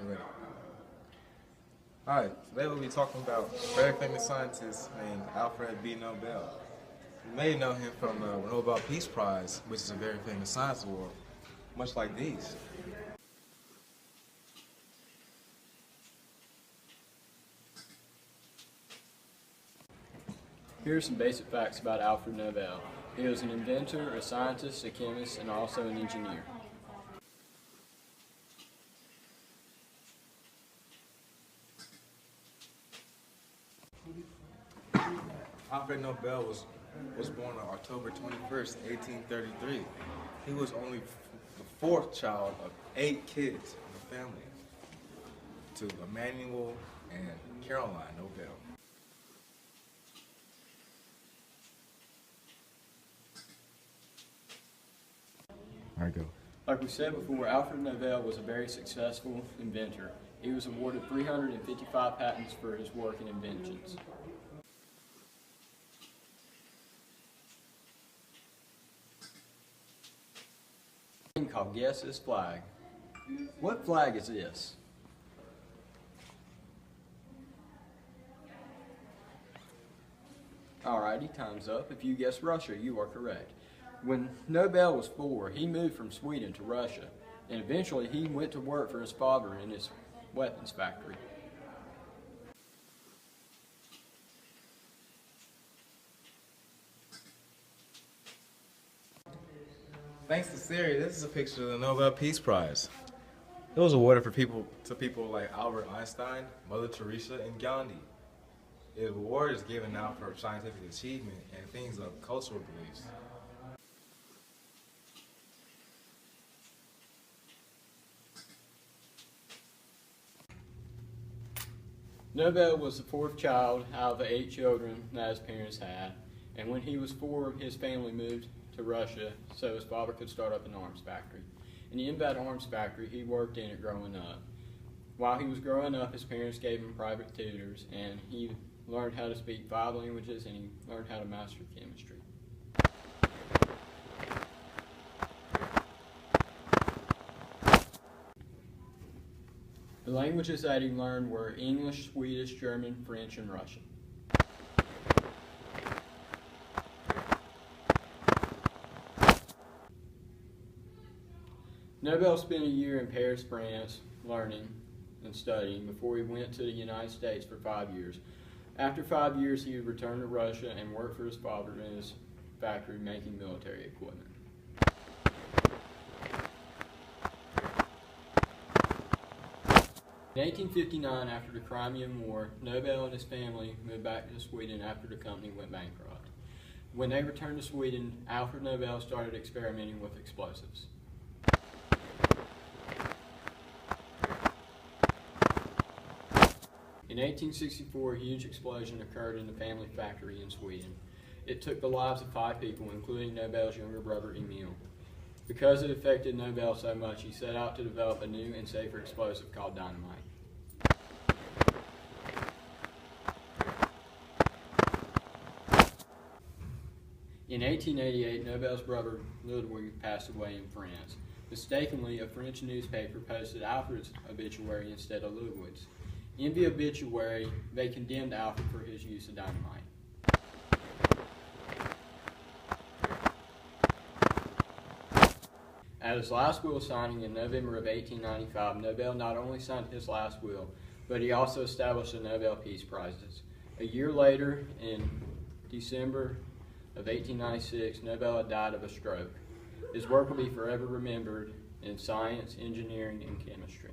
You ready? Alright, today we'll be talking about a very famous scientist named Alfred B. Nobel. You may know him from the Nobel Peace Prize, which is a very famous science award, much like these. Here are some basic facts about Alfred Nobel. He was an inventor, a scientist, a chemist, and also an engineer. Alfred Nobel was born on October 21st, 1833. He was only the fourth child of 8 kids in the family to Emmanuel and Caroline Nobel. All right, go. Like we said before, Alfred Nobel was a very successful inventor. He was awarded 355 patents for his work and inventions. Called Guess This Flag. What flag is this? Alrighty, time's up. If you guess Russia, you are correct. When Nobel was 4, he moved from Sweden to Russia, and eventually he went to work for his father in his weapons factory. Thanks to Siri, this is a picture of the Nobel Peace Prize. It was awarded to people like Albert Einstein, Mother Teresa, and Gandhi. The award is given out for scientific achievement and things of cultural beliefs. Nobel was the 4th child out of the 8 children that his parents had, and when he was 4, his family moved to Russia so his father could start up an arms factory. And in that arms factory, he worked in it growing up. While he was growing up, his parents gave him private tutors, and he learned how to speak 5 languages, and he learned how to master chemistry. The languages that he learned were English, Swedish, German, French, and Russian. Nobel spent a year in Paris, France, learning and studying before he went to the United States for 5 years. After 5 years, he would return to Russia and work for his father in his factory making military equipment. In 1859, after the Crimean War, Nobel and his family moved back to Sweden after the company went bankrupt. When they returned to Sweden, Alfred Nobel started experimenting with explosives. In 1864, a huge explosion occurred in the family factory in Sweden. It took the lives of 5 people, including Nobel's younger brother Emil. Because it affected Nobel so much, he set out to develop a new and safer explosive called dynamite. In 1888, Nobel's brother Ludwig passed away in France. Mistakenly, a French newspaper posted Alfred's obituary instead of Ludwig's. In the obituary, they condemned Alfred for his use of dynamite. At his last will signing in November of 1895, Nobel not only signed his last will, but he also established the Nobel Peace Prizes. A year later, in December of 1896, Nobel had died of a stroke. His work will be forever remembered in science, engineering, and chemistry.